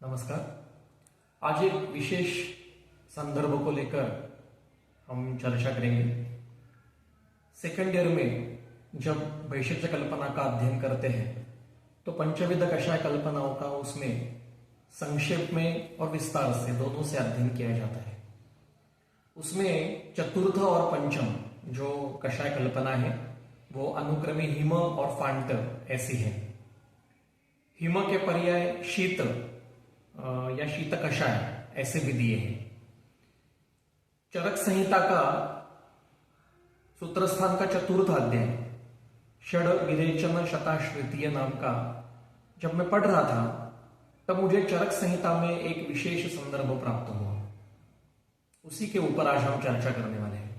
नमस्कार। आज एक विशेष संदर्भ को लेकर हम चर्चा करेंगे। सेकंड ईयर में जब वैशिष्ट्य कल्पना का अध्ययन करते हैं तो पंचविध कषाय कल्पनाओं का उसमें संक्षेप में और विस्तार से दोनों से अध्ययन किया जाता है। उसमें चतुर्थ और पंचम जो कषाय कल्पना है वो अनुक्रमे हिम और फांट ऐसी है। हिम के पर्याय शीत या शीत कषाय ऐसे भी दिए हैं। चरक संहिता का सूत्रस्थान का चतुर्थ अध्याय षड विरेचन शताश्रुतीय नाम का जब मैं पढ़ रहा था तब मुझे चरक संहिता में एक विशेष संदर्भ प्राप्त हुआ। उसी के ऊपर आज हम चर्चा करने वाले हैं।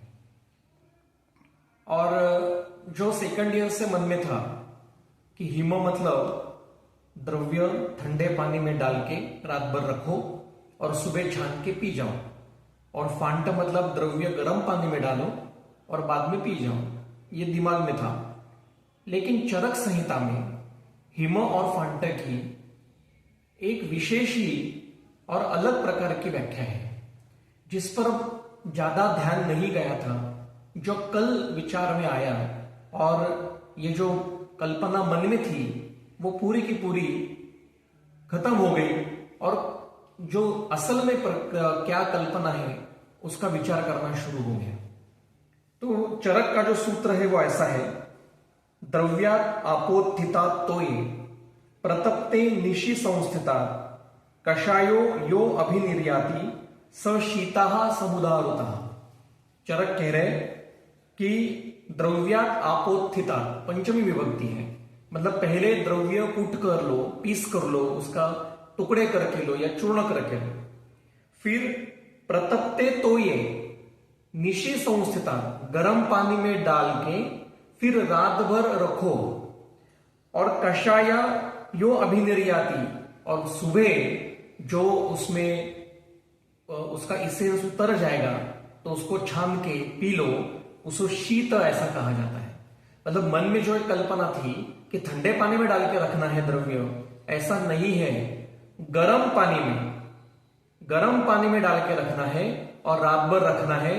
और जो सेकंड ईयर से मन में था कि हिम मतलब द्रव्य ठंडे पानी में डाल के रात भर रखो और सुबह छान के पी जाओ, और फांट मतलब द्रव्य गर्म पानी में डालो और बाद में पी जाओ, ये दिमाग में था। लेकिन चरक संहिता में हिम और फांट की एक विशेष ही और अलग प्रकार की व्याख्या है जिस पर ज्यादा ध्यान नहीं गया था, जो कल विचार में आया और ये जो कल्पना मन में थी वो पूरी की पूरी खत्म हो गई और जो असल में क्या कल्पना है उसका विचार करना शुरू हो गया। तो चरक का जो सूत्र है वो ऐसा है, द्रव्यात् आपोत्थिता तोये प्रतप्ते निशि संस्थिता कषायो यो अभिनिर्याति स शीता समुदारुता। चरक कह रहे कि द्रव्यात् आपोत्थिता पंचमी विभक्ति है, मतलब पहले द्रव्य कूट कर लो, पीस कर लो, उसका टुकड़े करके लो या चूर्ण करके लो, फिर प्रतप्ते तोये निशि संस्थिता गर्म पानी में डाल के फिर रात भर रखो, और कषाया यो अभिनिर्याति और सुबह जो उसमें उसका इसेंस उतर जाएगा तो उसको छान के पी लो, उसको शीत ऐसा कहा जाता है। मतलब मन में जो एक कल्पना थी कि ठंडे पानी में डाल के रखना है द्रव्य, ऐसा नहीं है। गर्म पानी में डाल के रखना है और रात भर रखना है।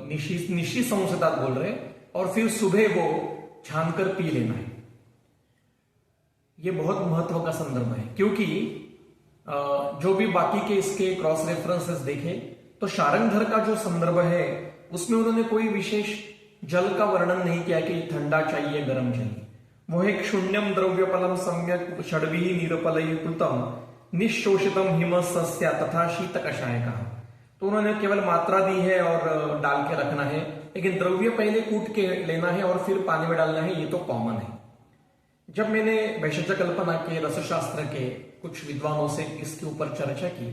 निशी संस्थिता बोल रहे, और फिर सुबह वो छान कर पी लेना है। ये बहुत महत्व का संदर्भ है, क्योंकि जो भी बाकी के इसके क्रॉस रेफरेंसेस देखे तो शारंगधर का जो संदर्भ है उसमें उन्होंने कोई विशेष जल का वर्णन नहीं किया कि ठंडा चाहिए गर्म चाहिए। वो एक शून्यम द्रव्यपलम सम्यक षड्वी निरपलयुक्तम निशोषितम हिम सस्या तथा शीत कषाय कहा। तो उन्होंने केवल मात्रा दी है और डाल के रखना है, लेकिन द्रव्य पहले कूट के लेना है और फिर पानी में डालना है, ये तो कॉमन है। जब मैंने वैशिष्ट्य कल्पना के रसशास्त्र के कुछ विद्वानों से इसके ऊपर चर्चा की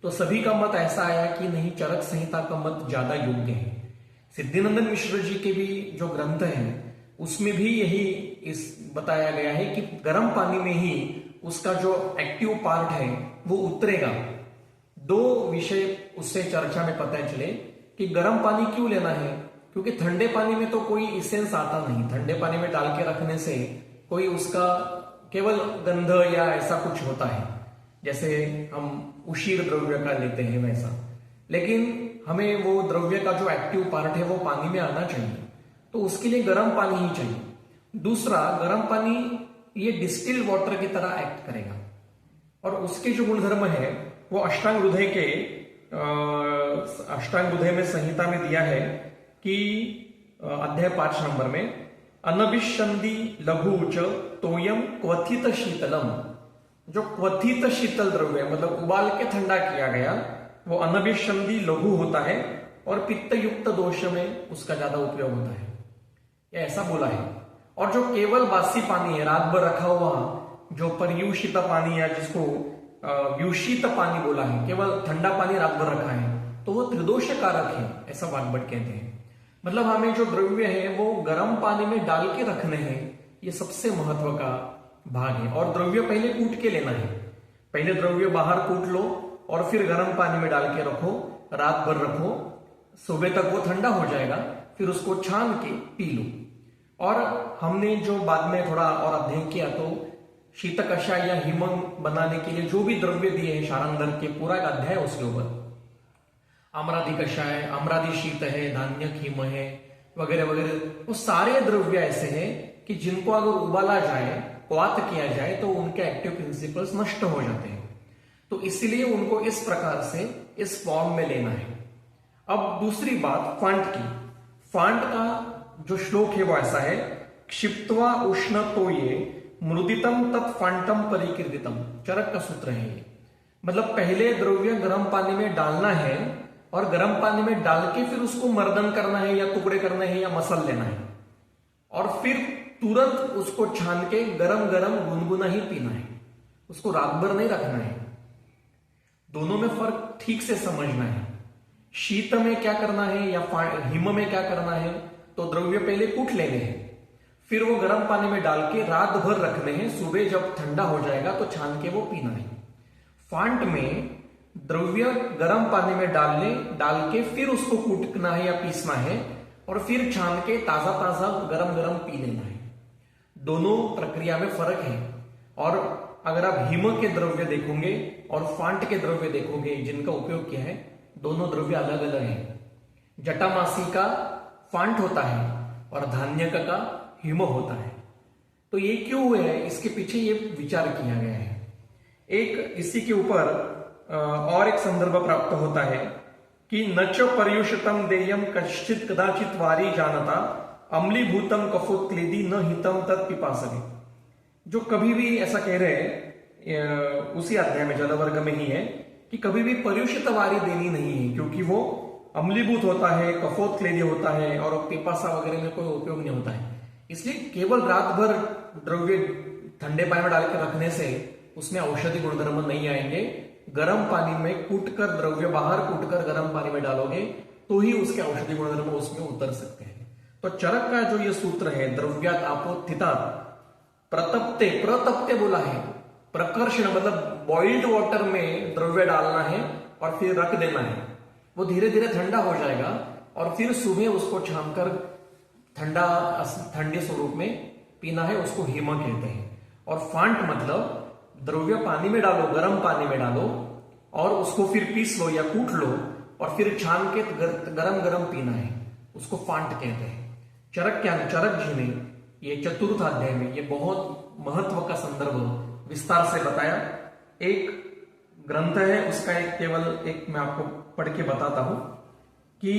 तो सभी का मत ऐसा आया कि नहीं, चरक संहिता का मत ज्यादा योग्य है। सिद्धिनंदन मिश्र जी के भी जो ग्रंथ हैं उसमें भी यही इस बताया गया है कि गर्म पानी में ही उसका जो एक्टिव पार्ट है वो उतरेगा। दो विषय उससे चर्चा में पता चले कि गर्म पानी क्यों लेना है, क्योंकि ठंडे पानी में तो कोई इसेंस आता नहीं। ठंडे पानी में डाल के रखने से कोई उसका केवल गंध या ऐसा कुछ होता है, जैसे हम उशीर द्रव्य का लेते हैं वैसा। लेकिन हमें वो द्रव्य का जो एक्टिव पार्ट है वो पानी में आना चाहिए, तो उसके लिए गर्म पानी ही चाहिए। दूसरा, गर्म पानी ये डिस्टिल्ड वाटर की तरह एक्ट करेगा, और उसके जो गुणधर्म है वो अष्टांग हृदय में संहिता में दिया है कि अध्याय 5 नंबर में अनभिषंदी लघुच तोयम क्वथित शीतलम। जो क्वथित शीतल द्रव्य मतलब उबाल के ठंडा किया गया वो अनभिषंदी लघु होता है और पित्त युक्त दोष में उसका ज्यादा उपयोग होता है, ये ऐसा बोला है। और जो केवल बासी पानी है, रात भर रखा हुआ जो पर्यूषित पानी है, जिसको व्यूषित पानी बोला है, केवल ठंडा पानी रात भर रखा है, तो वो त्रिदोष कारक है, ऐसा वाग्भट कहते हैं। मतलब हमें जो द्रव्य है वो गर्म पानी में डाल के रखने हैं, ये सबसे महत्व का भाग है। और द्रव्य पहले कूट के लेना है, पहले द्रव्य बाहर कूट लो और फिर गर्म पानी में डाल के रखो, रात भर रखो, सुबह तक वो ठंडा हो जाएगा, फिर उसको छान के पी लो। और हमने जो बाद में थोड़ा और अध्ययन किया तो शीत कषाय या हिम बनाने के लिए जो भी द्रव्य दिए हैं शारंगर के, पूरा एक अध्याय है उसके ऊपर। आम्रादि कषाय, आम्रादि शीत है, धान्यक हिम है, वगैरह वगैरह। वो सारे द्रव्य ऐसे हैं कि जिनको अगर उबाला जाए, क्वाथ किया जाए, तो उनके एक्टिव प्रिंसिपल्स नष्ट हो जाते हैं। तो इसलिए उनको इस प्रकार से इस फॉर्म में लेना है। अब दूसरी बात फांट की। फांट का जो श्लोक है वो ऐसा है, क्षिप्त्वा उष्ण तो ये मृदितम तत्फांटम परिकीर्तितम। चरक का सूत्र है ये। मतलब पहले द्रव्य गर्म पानी में डालना है और गर्म पानी में डाल के फिर उसको मर्दन करना है या टुकड़े करने हैं या मसल लेना है, और फिर तुरंत उसको छान के गरम गरम गुनगुना ही पीना है। उसको रात भर नहीं रखना है। दोनों में फर्क ठीक से समझना है। शीत में क्या करना है या हिम में क्या करना है, तो द्रव्य पहले कूट लेने हैं, फिर वो गर्म पानी में डाल के रात भर रखने हैं। सुबह जब ठंडा हो जाएगा तो छान के वो पीना है। फांट में द्रव्य गर्म पानी में डाल के फिर उसको कूटना है या पीसना है, और फिर छान के ताजा ताजा गरम गरम पी लेना है। दोनों प्रक्रिया में फर्क है। और अगर आप हिम के द्रव्य देखोगे और फांट के द्रव्य देखोगे जिनका उपयोग किया है, दोनों द्रव्य अलग अलग है। जटामासी का फांट होता है और धान्यक का हिम होता है। तो ये क्यों हुआ है, इसके पीछे ये विचार किया गया है। एक इसी के ऊपर और एक संदर्भ प्राप्त होता है कि न च पर्युषितम देयम कश्चित कदाचित वारी जानता अम्लीभूतम कफोत्क्लेदी न हितम तत्पिपासते। जो कभी भी ऐसा कह रहे हैं उसी अध्याय में जलवर्ग में ही है कि कभी भी पर्युषित वारी देनी नहीं है, क्योंकि वो अम्लीभूत होता है, कफोत्क्लेदी होता है और पिपासा वगैरह में कोई उपयोग नहीं होता है। इसलिए केवल रात भर द्रव्य ठंडे पानी में डाल के रखने से उसमें औषधि गुणधर्म नहीं आएंगे। गर्म पानी में कूटकर द्रव्य बाहर कूटकर गर्म पानी में डालोगे तो ही उसके औषधि गुणधर्म उसमें उतर सकते हैं। तो चरक का जो ये सूत्र है, द्रव्यात आपोत्थितात् प्रतप्ते, प्रतप्ते बोला है, प्रकर्षण मतलब बॉइल्ड वाटर में द्रव्य डालना है और फिर रख देना है। वो धीरे धीरे ठंडा हो जाएगा और फिर सुबह उसको छानकर ठंडे स्वरूप में पीना है। उसको हिम कहते हैं। और फांट मतलब द्रव्य पानी में डालो, गर्म पानी में डालो और उसको फिर पीस लो या कूट लो और फिर छान के गरम गरम पीना है। उसको फांट कहते हैं। चरक चरक जी ने ये चतुर्थ अध्याय में ये बहुत महत्व का संदर्भ विस्तार से बताया। एक ग्रंथ है उसका एक केवल एक मैं आपको पढ़ के बताता हूं कि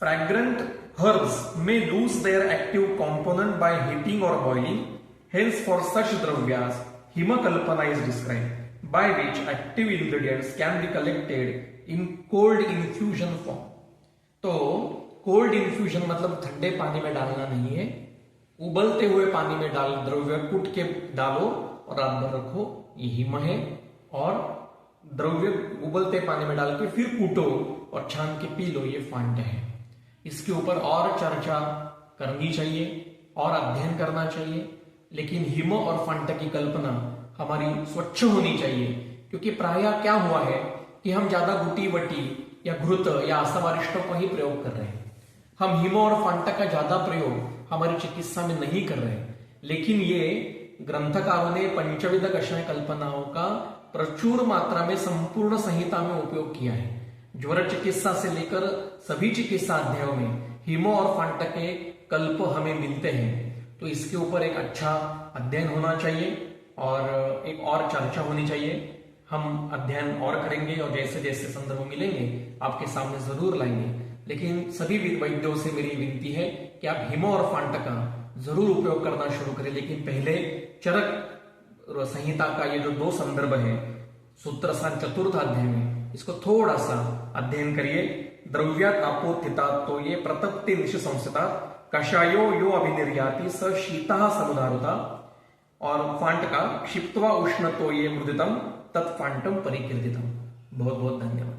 fragrant herbs may lose their active component by heating or boiling. Hence, for such dravyas, himakalpana is described, by which active ingredients can be collected in cold infusion form. तो कोल्ड इन्फ्यूजन मतलब ठंडे पानी में डालना नहीं है, उबलते हुए पानी में डाल द्रव्य कूट के डालो और रात भर रखो, ये हिम है। और द्रव्य उबलते पानी में डाल के फिर कूटो और छान के पी लो, ये फांट है। इसके ऊपर और चर्चा करनी चाहिए और अध्ययन करना चाहिए, लेकिन हिम और फांट की कल्पना हमारी स्वच्छ होनी चाहिए। क्योंकि प्रायः क्या हुआ है कि हम ज्यादा गुटी वटी या घृत या आसावारिष्टों का ही प्रयोग कर रहे हैं। हम हिम और फांट का ज्यादा प्रयोग हमारी चिकित्सा में नहीं कर रहे। लेकिन ये ग्रंथकारों ने पंचविध कषाय कल्पनाओं का प्रचुर मात्रा में संपूर्ण संहिता में उपयोग किया है। ज्वर चिकित्सा से लेकर सभी चिकित्सा अध्यायों में हिम और फांट के कल्प हमें मिलते हैं। तो इसके ऊपर एक अच्छा अध्ययन होना चाहिए और एक और चर्चा होनी चाहिए। हम अध्ययन और करेंगे और जैसे जैसे संदर्भ मिलेंगे आपके सामने जरूर लाएंगे। लेकिन सभी वैद्यों से मेरी विनती है कि आप हिम और फांट का जरूर उपयोग करना शुरू करें। लेकिन पहले चरक संहिता का ये जो 2 संदर्भ है सूत्र सान चतुर्थ अध्याय में, इसको थोड़ा सा अध्ययन करिए। द्रव्यात आपोत्थिता तो ये प्रतप्ते निश संस्थिता कषायो यो अभिनिर्याति स शीतः समुदारुता। और फांट का क्षिप्त्वा उष्ण तो ये मृदितम तत्फांटम परिकीर्तितम। बहुत बहुत धन्यवाद।